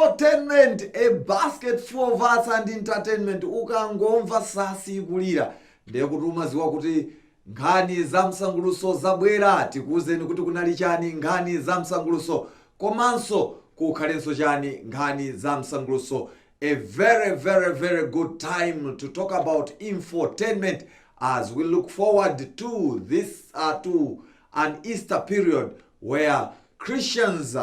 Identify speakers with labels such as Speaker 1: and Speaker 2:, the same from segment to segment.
Speaker 1: Infotainment, a basket full of arts and entertainment. Ukangomva sasi kulira ndekutumaziwa kuti nkhani za msanguluso zabwera, tikuwuzeni kuti kunali chani nkhani za msanguluso, komanso kukhalenso chani nkhani za msanguluso. A very good time to talk about infotainment as we look forward to this to an Easter period where Christians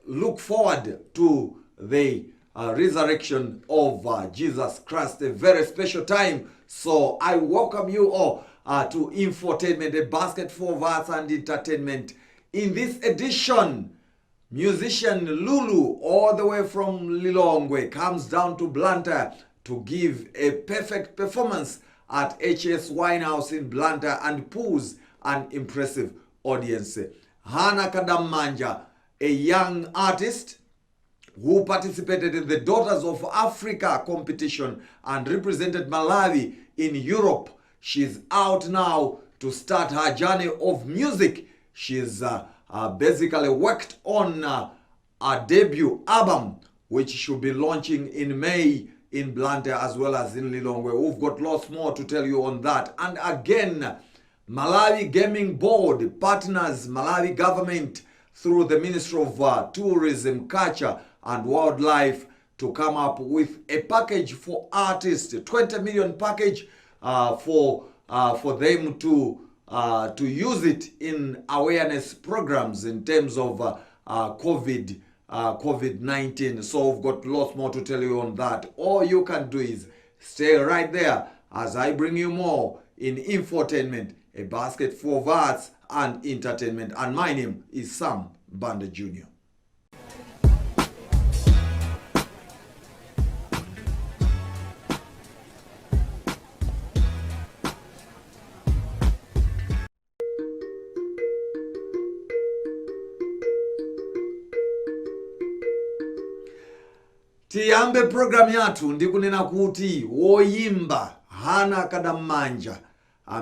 Speaker 1: look forward to the resurrection of Jesus Christ, a very special time. So I welcome you all to Infotainment, a basket full of arts and entertainment. In this edition, musician Lulu, all the way from Lilongwe, comes down to Blantyre to give a perfect performance at HS Winehouse in Blantyre and pulls an impressive audience. Hannah Kadamanja, a young artist who participated in the Daughters of Africa competition and represented Malawi in Europe. She's out now to start her journey of music. She's basically worked on a debut album which should be launching in May in Blantyre as well as in Lilongwe. We've got lots more to tell you on that. And again, Malawi Gaming Board partners Malawi government through the Ministry of Tourism, Culture and Wildlife to come up with a package for artists, a 20 million package for them to use it in awareness programs in terms of COVID-19. So we've got lots more to tell you on that. All you can do is stay right there as I bring you more in Infotainment, a basket full of arts and entertainment. And my name is Sam Banda Jr. Tiyambe program yathu ndikunena kuti woyimba Hannah Kadamanja,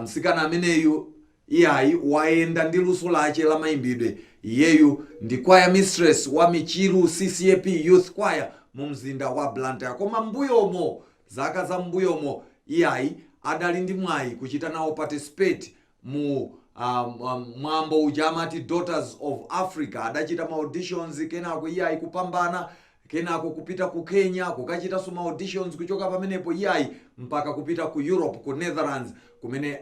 Speaker 1: msikana ameneyu iyayi waenda ndi luso lache la mayimbidwe. Iyeyu ndi choir mistress wa Michiru CCAP Youth Choir mu mzinda wa Blantyre. Koma mbuyomo, zaka za mbuyomo, iyayi adali ndi mwayi kuchita nawo participate mu mwambo uja amati Daughters of Africa. Adachita ma auditions, kenako iyayi kupambana, kenako kupita ku Kenya kukachita suma auditions, kuchoka pamenepo iyayi mpaka kupita ku Europe, ku Netherlands, kumene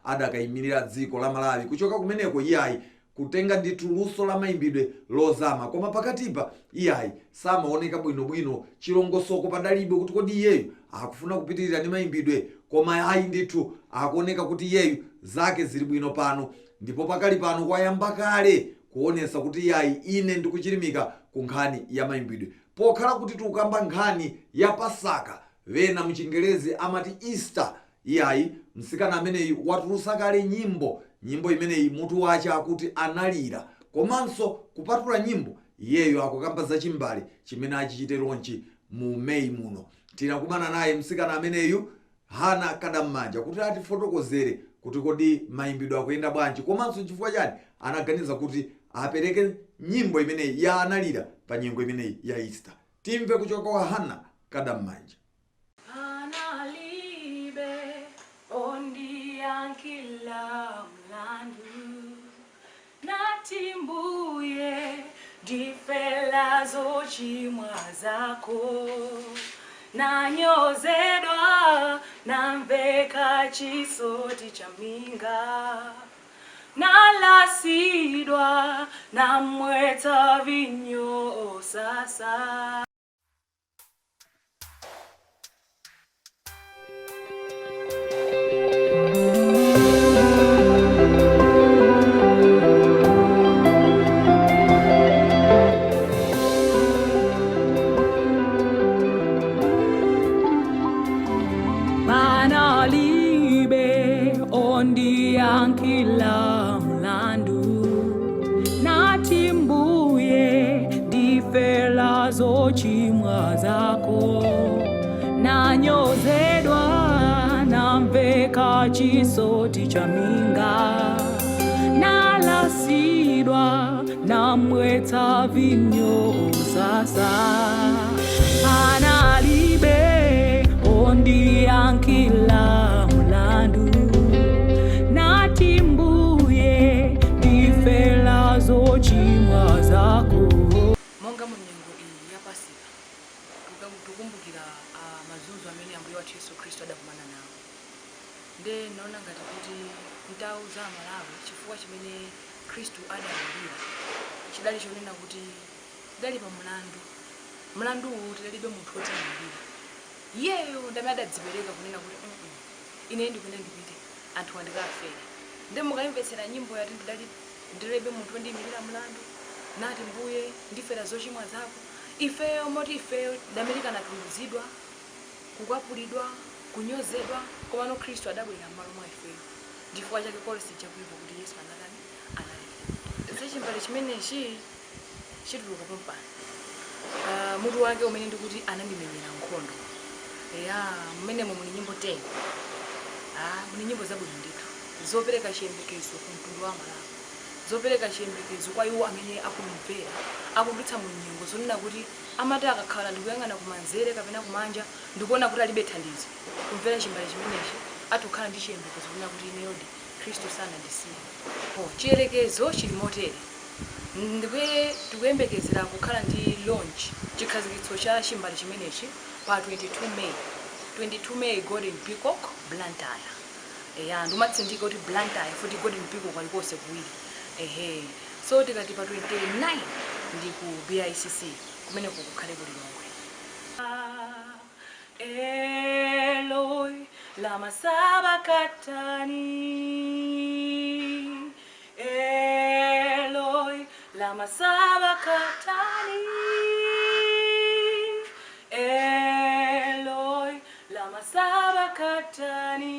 Speaker 1: adakayimirira dziko la Malawi. Kuchoka kumeneko iyayi kutenga nditu luso la mayimbidwe lozama. Koma pakatipa iyayi samaoneka bwinobwino, chilongosoko padalibe kuti kodi iyeyu akufuna kupitirira ndi mayimbidwe, koma ayi ndithu akuoneka kuti iyeyu zake zili bwino pano, ndipo pakali pano kwayamba kale kuonesa kuti iyayi ine ndikuchirimika ku nkhani ya mayimbidwe. Pokhala kuti tukamba nkhani ya Pasaka, vena mchingerezi amati Easter, iyayi msikana ameneyi watulusa kale nyimbo imeneyi mutu wache akuti analira. Komanso kupatula nyimbo, iyeyo akukamba za chimbali chimene achichiteronchi mu May muno. Tinakumana naye msikana ameneyu Hannah Kadamanja kuti atifotokozere kuti kodi mayimbidwe akuyenda bwanji, komanso chifukwa chani anaganiza kuti apereke nyimbo imeneyi ya analira pa nyengo imeneyi ya Easter. Timve kuchoka kwa Hannah Kadamanja.
Speaker 2: Kila mlandu natimbuye difela zochimwa zako, nanyozedwa namveka chisoti cha minga, nalasidwa namweta vinyo sasa. Kila mlandu natimbuye difela zochimwa zako, nanyozedwa namveka chisoti cha minga, nalasidwa namweta vinyo sasa analibe ondiyankila mlandu natimbuye ndifela zochimwa zako.
Speaker 3: Monga munyengo iyi yapasika tukumbukira mazunzo amene ambuye wathu Yesu Kristo adakumana nawo. Nde naona ngati kuti nthawi za Malawi chifukwa chimene Kristu adalira chidali chonena kuti tidali pa mlandu tidalibe munthu woti amulira. Iyeyo ndamene adadzipereka kunena kuti ine ndikwenda ndipite anthu andikafera. Nde mukayimvetsera nyimbo yati ndilibe munthu wondiyimirira mlandu nati mbuye ndifera zochimwa zako. Ifeyo moti ifeyo damerika natuluzidwa kukwapulidwa kunyozedwa komano Kristu adabwera m'malo mwa ifeyo. Chifukwa chake polisi chakuipa kuti Yesu anadani analira. Sechimbale chimenechi chituluka pompano. Mutu wake umene ndikuti anandimenyera nkhondo. Mmenemo muli nyimbo 10. Muli nyimbo zabwino ndithu zopereka chiyembekezo ku mtundu wa Malawi, zopereka chiyembekezo kwa iwo amene akumvera akudutsa mu nyengo zonena kuti amati akakhala ndikuyang'ana kumanzere kapena kumanja ndikuona kuti alibe thandizo kumvera chimbale chimenechi atukhala ndi chiyembekezo kunena kuti ineyodi Kristu sanandisiye. Chiyerekezo chili motere tikuyembekezera kukhala ndi launch chikhazikitso cha chimbale chimenechi pa 22 May Golden Peacock Blantyre. Ndumatsindika kuti Blantyre futi Golden Peacock alikonse kuwiri. So tikati pa 29 ndi ku BICC kumene kukukhale kuli longwe. Eloi lama sabakthani, Eloi lama sabakthani, Eloi lama sabakthani.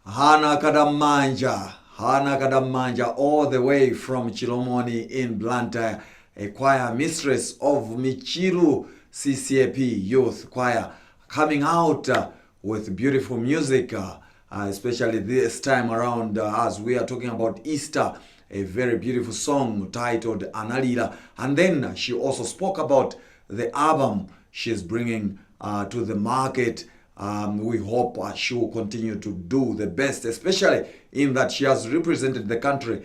Speaker 1: Hana Kadamanja, all the way from Chilomoni in Blantyre, a choir mistress of Michiru CCAP Youth Choir, coming out with beautiful music, especially this time around as we are talking about Easter, a very beautiful song titled Analira. And then she also spoke about the album she's bringing to the market. We hope she will continue to do the best, especially in that she has represented the country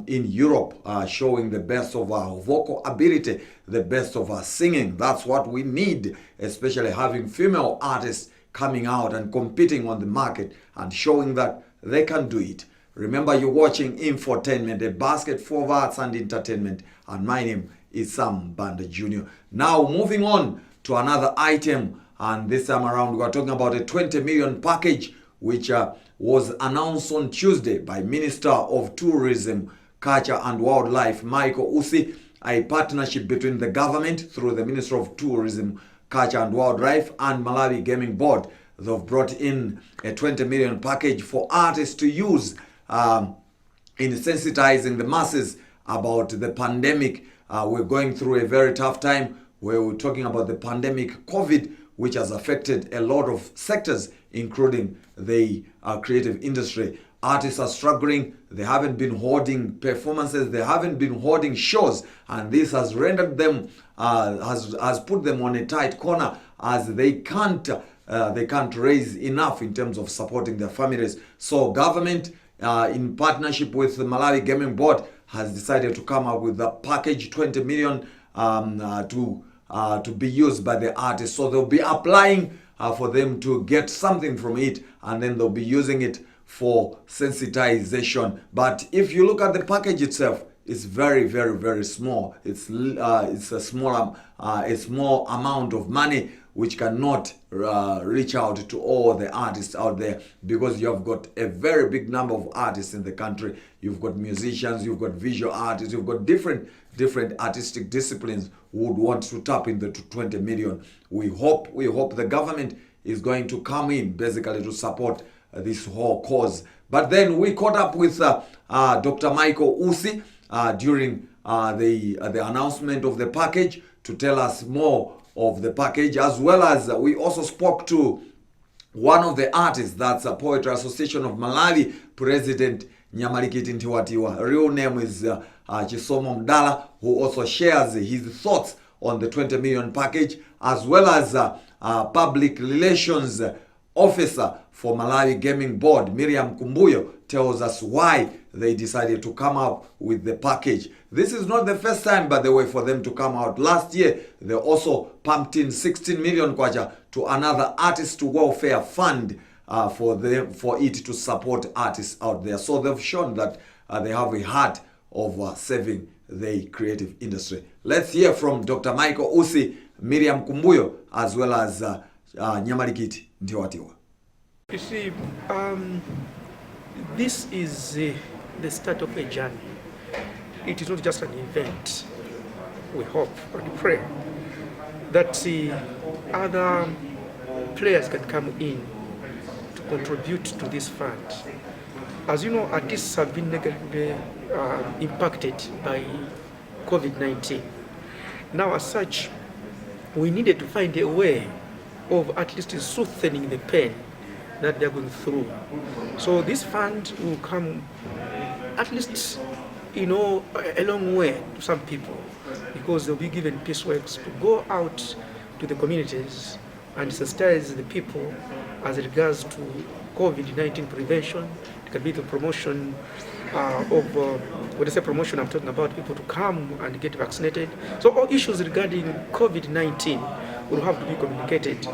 Speaker 1: in Europe, showing the best of her vocal ability, the best of her singing. That's what we need, especially having female artists coming out and competing on the market and showing that they can do it. Remember, you're watching Infotainment, a basket full of arts and entertainment, and my name is Sam Banda Jr. Now, moving on to another item. And this time around, we are talking about a 20 million package which was announced on Tuesday by Minister of Tourism, Culture and Wildlife, Michael Usi, a partnership between the government through the Minister of Tourism, Culture and Wildlife and Malawi Gaming Board. They've brought in a 20 million package for artists to use in sensitizing the masses about the pandemic. We're going through a very tough time where we're talking about the pandemic COVID, which has affected a lot of sectors, including the creative industry. Artists are struggling. They haven't been holding performances. They haven't been holding shows. And this has rendered them, has put them on a tight corner as they can't raise enough in terms of supporting their families. So government, in partnership with the Malawi Gaming Board, has decided to come up with a package, 20 million to be used by the artists. So they'll be applying for them to get something from it, and then they'll be using it for sensitization. But if you look at the package itself, it's very, very, very small. It's a small amount of money which cannot reach out to all the artists out there, because you have got a very big number of artists in the country. You've got musicians, you've got visual artists, you've got different artistic disciplines who would want to tap in the 20 million. We hope the government is going to come in basically to support this whole cause. But then we caught up with Dr. Michael Usi during the announcement of the package to tell us more of the package, as well as we also spoke to one of the artists, that's a Poetry Association of Malawi President Nyamalikiti Ntiwatiwa. Her real name is Chisomo Mdala, who also shares his thoughts on the 20 million package, as well as public relations officer for Malawi Gaming Board, Miriam Kumbuyo, tells us why they decided to come up with the package. This is not the first time, by the way, for them to come out. Last year, they also pumped in 16 million kwacha to another artist welfare fund for it to support artists out there. So they've shown that they have a heart of saving the creative industry. Let's hear from Dr. Michael Usi, Miriam Kumbuyo, as well as Nyamalikiti Ntiwatiwa.
Speaker 4: You see, this is the start of a journey. It is not just an event. We hope and pray that other players can come in to contribute to this fund. As you know, artists have been negatively impacted by COVID-19. Now, as such, we needed to find a way of at least soothing the pain that they're going through. So this fund will come at least, a long way to some people, because they'll be given pieceworks to go out to the communities and sensitize the people as regards to COVID-19 prevention. It can be the promotion when I say promotion, I'm talking about people to come and get vaccinated. So all issues regarding COVID-19 will have to be communicated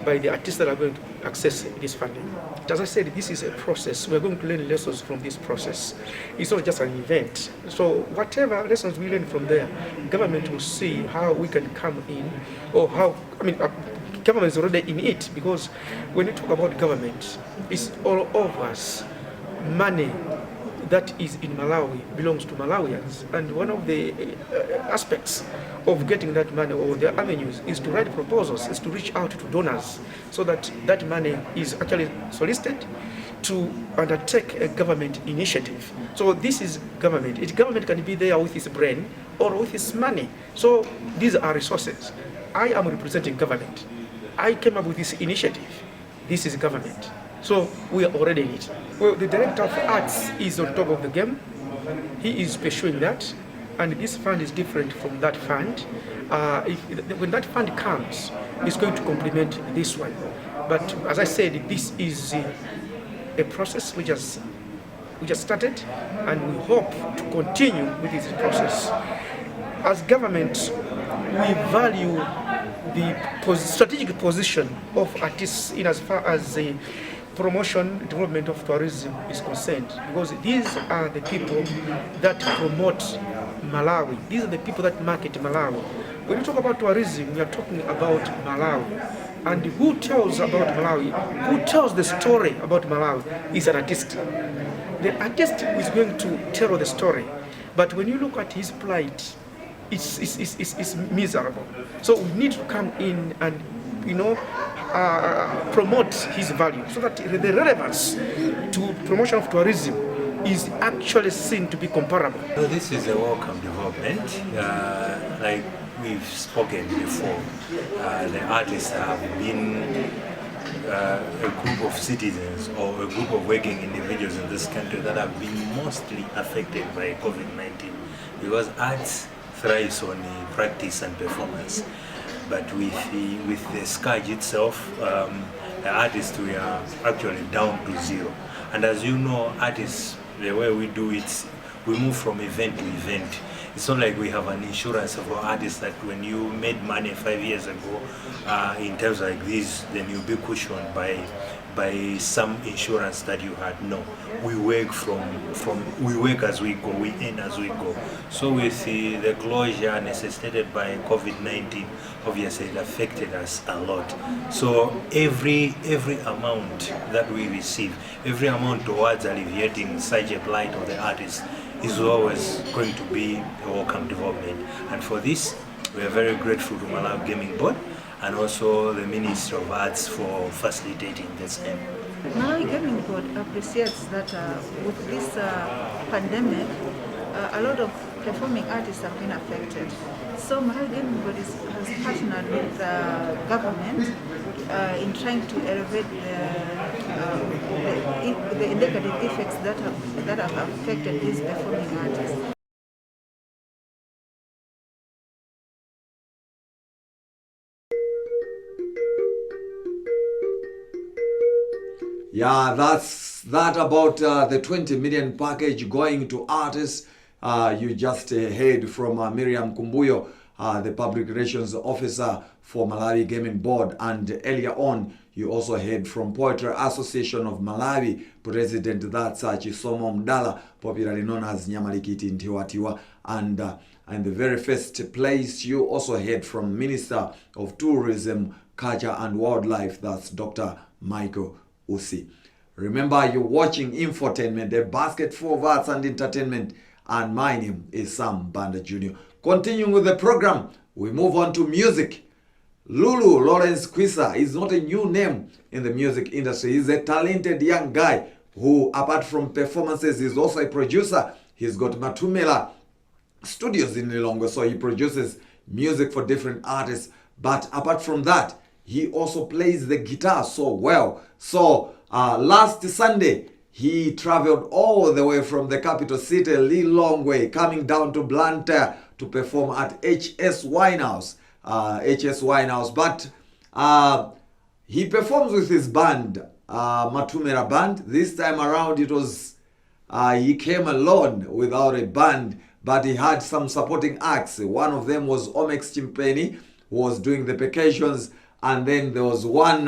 Speaker 4: by the artists that are going to access this funding. As I said, this is a process. We're going to learn lessons from this process. It's not just an event. So whatever lessons we learn from there, government will see how we can come in, or government is already in it, because when you talk about government, it's all of us. Money that is in Malawi belongs to Malawians, and one of the aspects of getting that money, or the avenues, is to write proposals, is to reach out to donors, so that that money is actually solicited to undertake a government initiative. So this is government. Government can be there with its brain or with its money. So these are resources. I am representing government. I came up with this initiative. This is government. So we are already in it. Well, the director of arts is on top of the game. He is pursuing that, and this fund is different from that fund. When that fund comes, it's going to complement this one. But as I said, this is a process which has started, and we hope to continue with this process. As government, we value the strategic position of artists in as far as the promotion, development of tourism is concerned, because these are the people that promote Malawi. These are the people that market Malawi. When you talk about tourism, we are talking about Malawi. And who tells about Malawi, who tells the story about Malawi is an artist. The artist is going to tell the story, but when you look at his plight, it's miserable. So we need to come in and promote his value, so that the relevance to promotion of tourism is actually seen to be comparable.
Speaker 5: So this is a welcome development. Like we've spoken before, the artists have been a group of citizens or a group of working individuals in this country that have been mostly affected by COVID-19, because arts thrives on practice and performance. But with the scourge itself, the artists, we are actually down to zero. And as you know, artists, the way we do it, we move from event to event. It's not like we have an insurance for artists that when you made money 5 years ago, in terms like this, then you'll be cushioned by by some insurance that you had. No, we work we work as we go, we earn as we go. So with the closure necessitated by COVID-19, obviously it affected us a lot. So every amount that we receive, every amount towards alleviating such a plight of the artists is always going to be a welcome development. And for this, we are very grateful to Malawi Gaming Board and also the Ministry of Arts for facilitating the same.
Speaker 6: Malawi Gaming Board appreciates that with this pandemic, a lot of performing artists have been affected. So Malawi Gaming Board has partnered with the government in trying to elevate the negative effects that have affected these performing artists.
Speaker 1: Yeah, that's that about the 20 million package going to artists. You just heard from Miriam Kumbuyo, the Public Relations Officer for Malawi Gaming Board, and earlier on you also heard from Poetry Association of Malawi President, that's Chisomo Mdala, popularly known as Nyamalikiti Ntiwatiwa, and in the very first place you also heard from Minister of Tourism, Culture and Wildlife, that's Dr. Michael Usi. Remember, you're watching Infotainment, a basket full of arts and entertainment, and my name is Sam Banda Jr. Continuing with the program, we move on to music. Lulu Lawrence Kwisa is not a new name in the music industry. He's a talented young guy who, apart from performances, is also a producer. He's got Matumela Studios in Lilongwe, so he produces music for different artists. But apart from that, he also plays the guitar so well. So last Sunday, he traveled all the way from the capital city, Lilongwe, coming down to Blantyre to perform at HS Winehouse. But he performs with his band, Matumera Band. This time around, it was he came alone without a band, but he had some supporting acts. One of them was Omex Chimpeni, who was doing the percussions. And then there was one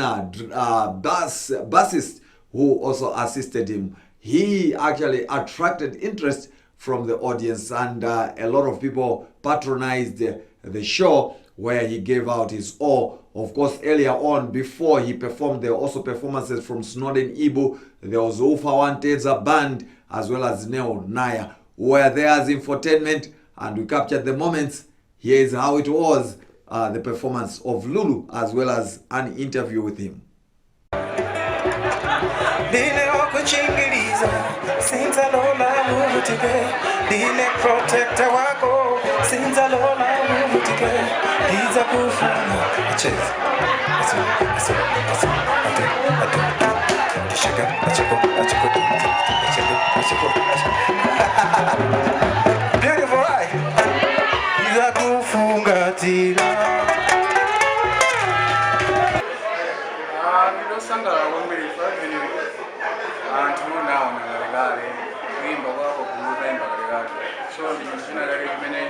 Speaker 1: bassist who also assisted him. He actually attracted interest from the audience, and a lot of people patronized the show where he gave out his all. Of course, earlier on, before he performed, there were also performances from Snowden Ibu. There was Ufa Wantedza Band, as well as Neo Naya, who were there as Infotainment, and we captured the moments. Here is how it was. The performance of Lulu, as well as an interview with him.
Speaker 7: Beautiful, right?
Speaker 8: Ndosangala kwambiri pamene anthu nawo nakalekale kuimba kwako kuimba kalekale, so ndi china kale chimene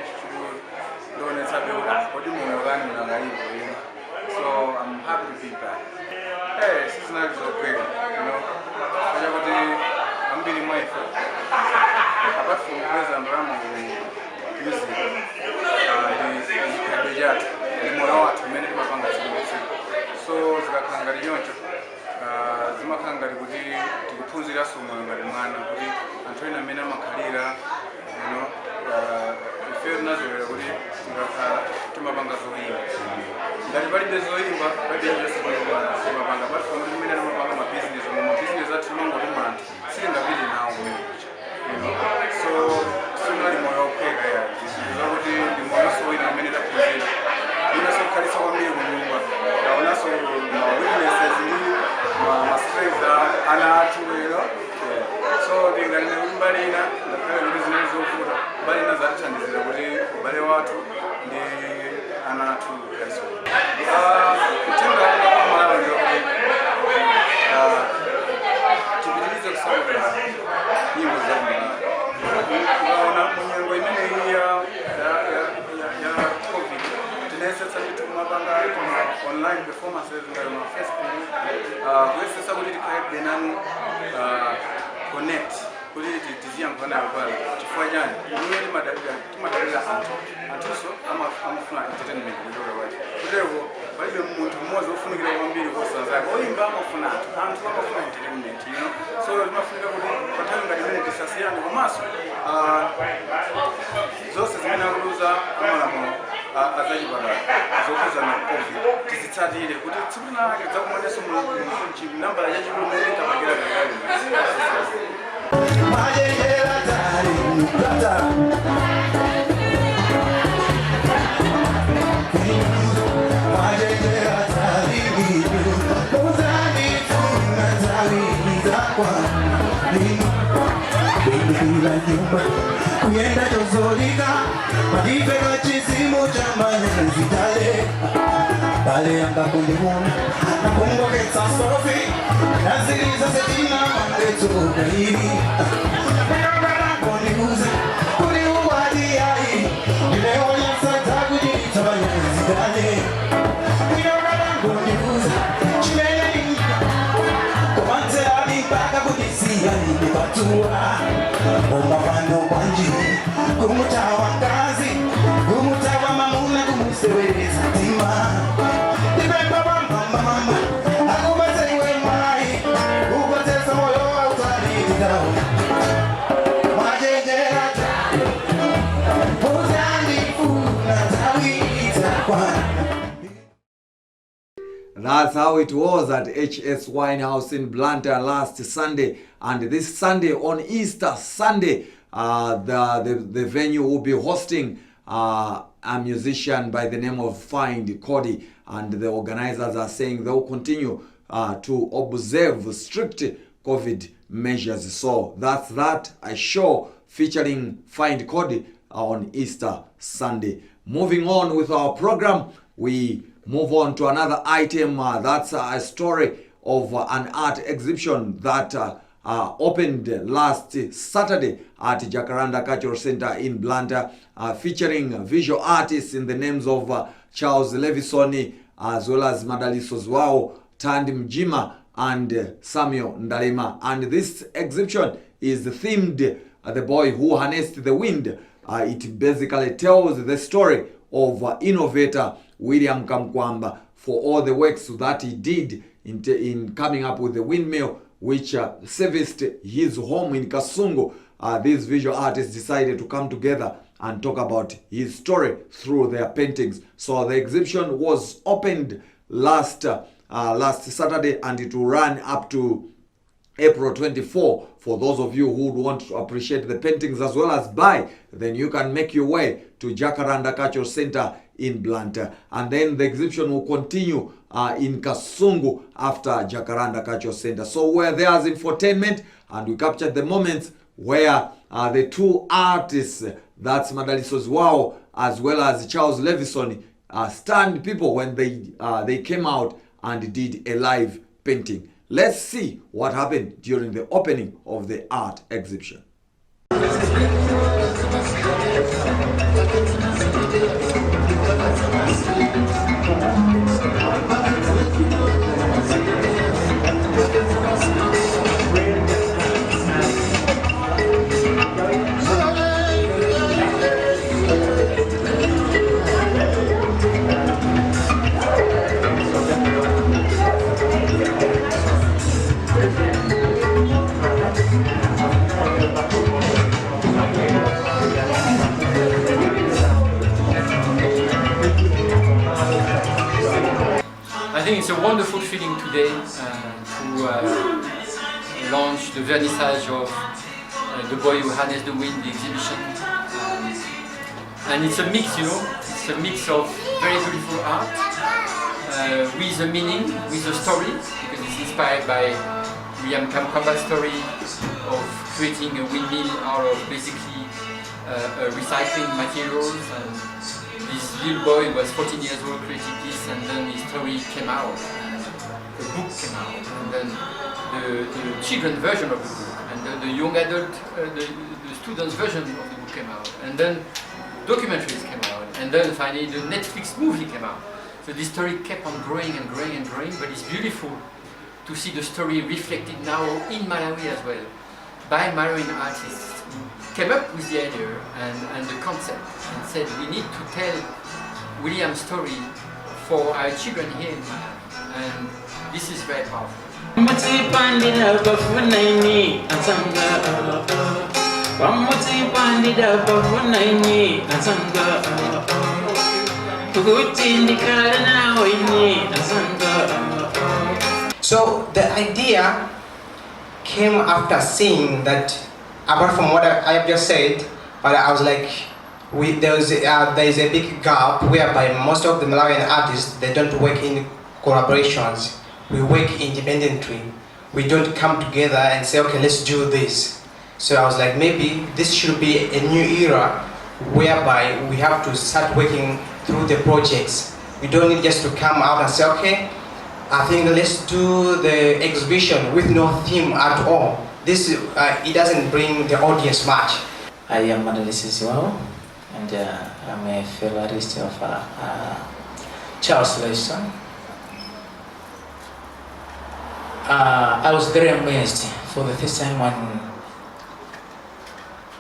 Speaker 8: chikuonetsabe kuti moyo kani unakalipo kuimba. So I'm happy to be back. Sizinali zokwera, kuja kuti ambiri mwaife apart from kupeza ndalama ku music, ndi jatu ndi moyo wathu umene timapanga tsiku. So zikakhala ngati choncho zimakhala ngati kuti tikuphunziranso moyo ngati mwana, kuti anthu ena amene amakhalira ife tinazolera kuti tikakhala timapanga zoyimba. Ngati palibe zoyimba palibe timapanga, apart from kuti imene timapanga mabizinesi, mabizinesi athu timangotuma anthu sitingapite nawo kumene kucha. So sinali moyo wopheka ya kuti ndi moyo soyina amene taphunzira inaso kukhalisa kwambiri kunyumba, taonaso ma-witnesses ndi ma-strengths ana athu lero. So ndingalina kuti mbali ina ngakhale kuti zinali zovuta, mbali ina zatithandizira kuti ubale wathu ndi ana athu kukhalisa. Kutenga kwa Malawi ndi kuti tipitirize kusakula nyimbo za Malawi. Ukaona munyengo imene ya COVID, tinayesesa kuti kumapanga online performances ngati ma Facebook, kuyesesa kuti tikhale enanu connect kuti tiziyankhana pala chifukwa chani imwe timadalira anthuso amafuna entertainment kutoka wacho kutero palibe munthu mmodzi ofunikira kwambiri kusanzake oyimba amafuna anthu amafuna entertainment so timafunika kuti pathawi ngati imene tisasiyane komanso zonse zimene akuluza amalamulo azachipatala zokuza na covid tizitsatire kuti tsiku linake dzakumanenso nambala chachikulu mene tabakira kakali
Speaker 7: Kuyenda tozolika madifeka chisimo cha manezi Bale ambako ndimuna nakumboketsa sofi naziliza setina mangeto kairi Mwenagana ndikuze kuri uwadi yai Nimeonya sata kujita manezi dale Mwenagana ndikuze chimene inka Komante hadi mpaka kudisia nimepatua Omba pando kwanji kumutawa kazi kumutawa mamuna kumuseweza tima Nibemba mama akubatewe mai Ubateza moyo wa utalita Majejera Uzandifu na tawita kwa
Speaker 1: That's how it was at HS Winehouse in Blantyre last Sunday, and this Sunday on Easter Sunday, the venue will be hosting a musician by the name of Find Cody, and the organizers are saying they will continue to observe strict COVID measures. So that's that, a show featuring Find Cody on Easter Sunday. Moving on with our program, we move on to another item. That's a story of an art exhibition that opened last Saturday at Jacaranda Cultural Center in Blantyre, featuring visual artists in the names of Charles Levisoni, as well as Madaliso Zwao, Tandi Mjima, and Samuel Ndalema. And this exhibition is themed The Boy Who Harnessed the Wind. It basically tells the story of innovator William Kamkwamba for all the works that he did in coming up with the windmill which serviced his home in Kasungu. These visual artists decided to come together and talk about his story through their paintings. So the exhibition was opened last Saturday, and it will run up to April 24. For those of you who want to appreciate the paintings as well as buy, then you can make your way to Jacaranda Cultural Center in Blantyre. And then the exhibition will continue in Kasungu after Jacaranda Cultural Center. So we're there as Infotainment, and we captured the moments where the two artists, that's Madaliso Zwao as well as Charles Levison, stunned people when they came out and did a live painting. Let's see what happened during the opening of the art exhibition.
Speaker 9: I think it's a wonderful feeling today to launch the vernissage of The Boy Who Harnessed the Wind, the exhibition. And it's a mix, it's a mix of very beautiful art with a meaning, with a story, because it's inspired by William Kamkwamba's story of creating a windmill out of basically recycling materials. And this little boy was 14 years old, created this, and then his story came out, the book came out, and then the children version of the book, and then the young adult, the students version of the book came out, and then documentaries came out, and then finally the Netflix movie came out. So this story kept on growing and growing and growing, but it's beautiful to see the story reflected now in Malawi as well, by Malawian artists who came up with the idea and the concept and said we need to tell William's story for our children here in Malawi, and this is very powerful.
Speaker 10: So the idea came after seeing that, apart from what I have just said, but I was like, there is a big gap whereby most of the Malawian artists, they don't work in collaborations. We work independently. We don't come together and say, okay, let's do this. So I was like, maybe this should be a new era whereby we have to start working through the projects. We don't need just to come out and say, okay, I think let's do the exhibition with no theme at all. This it doesn't bring the audience much.
Speaker 11: I am Madeline Siwao, and I'm a fellow artist of Charles Leyson. I was very amazed for the first time when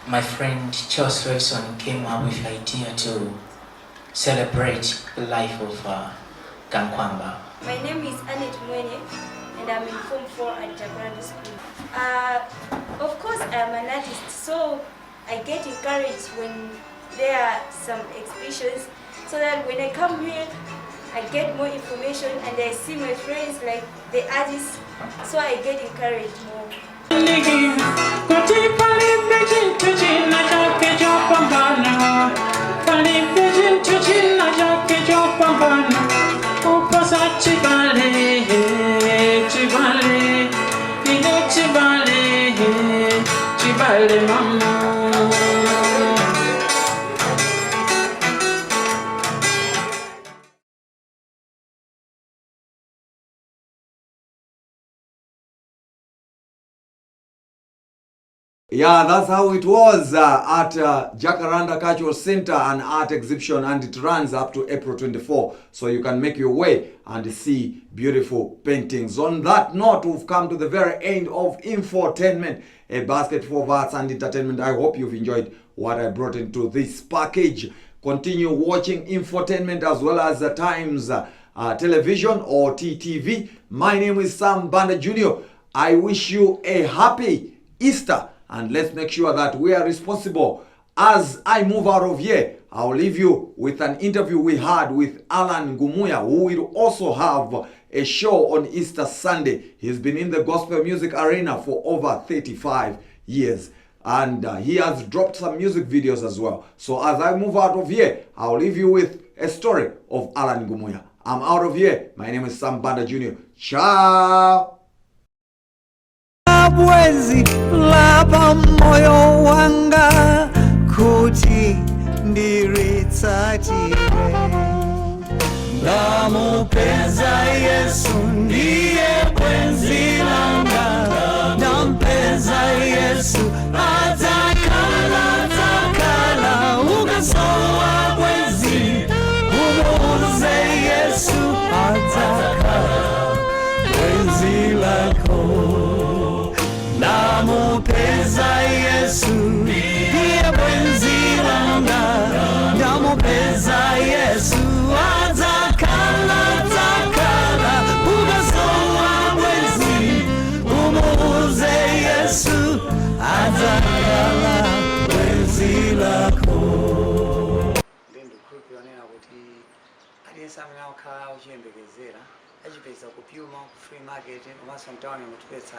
Speaker 11: my friend Charles Leyson came up with the idea to celebrate the life of Kankwamba.
Speaker 12: My name is Annette Mwenye, and I'm in Form 4 at Jacaranda School. Of course, I'm an artist, so I get encouraged when there are some exhibitions, so that when I come here, I get more information and I see my friends like the artists, so I get encouraged more.
Speaker 1: Yeah, that's how it was at Jacaranda Cultural Center, an art exhibition, and it runs up to April 24. So you can make your way and see beautiful paintings. On that note, we've come to the very end of Infotainment, a basket for arts and entertainment. I hope you've enjoyed what I brought into this package. Continue watching Infotainment as well as the Times Television or TTV. My name is Sam Banda Jr. I wish you a happy Easter. And let's make sure that we are responsible. As I move out of here, I'll leave you with an interview we had with Alan Gumuya, who will also have a show on Easter Sunday. He's been in the gospel music arena for over 35 years. And he has dropped some music videos as well. So as I move out of here, I'll leave you with a story of Alan Gumuya. I'm out of here. My name is Sam Banda Jr. Ciao!
Speaker 7: Mwezi lapa moyo wanga kuti ndiritsatire. Ndamupeza Yesu ndiye mwenzi langa. Ndampeza Yesu atakala ukasowa mwenzi. Umuuze Yesu atakala mwenzi lako. Namupeza Yesu ndiye mwenzi langa. Namupeza Yesu atakala ukasowa mwenzi. Umuuze Yesu atakala mwenzi lako.
Speaker 13: Ndendo kupi wanena kuti aliyense amene akukhala uchiyembekezera achipeza kupyuma ku free market komanso mtaoni mutipetsa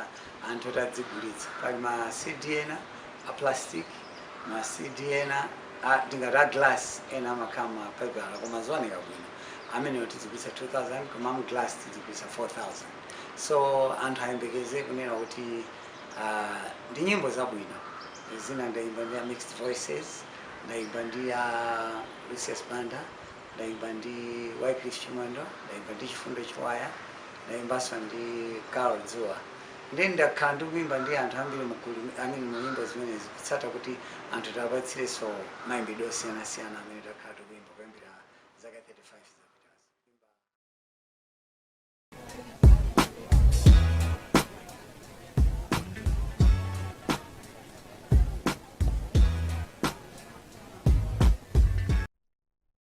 Speaker 13: anthu otadzigulitsa. Pali ma CD ena a plastic, ma CD ena tingati a glass, ena amakhala pepala koma zooneka bwino. Amene tizigulitsa 2,000 koma mu glass tizigulitsa 4,000. So anthu ayembekeze kunena kuti ndi nyimbo zabwino. Zina ndaimba ndi Mixed Voices, ndaimba ndi Lucius Banda, ndaimba ndi Wycliffe Chimondo, ndaimba ndi Chifundo Chiwaya, ndaimbanso ndi Carol Zuwa. Ndi ndakhala ndikuimba ndi anthu ambiri amene mu nyimbo zimenezi kutsata kuti anthu tiwapatsirenso mayimbidwe osiyanasiyana amene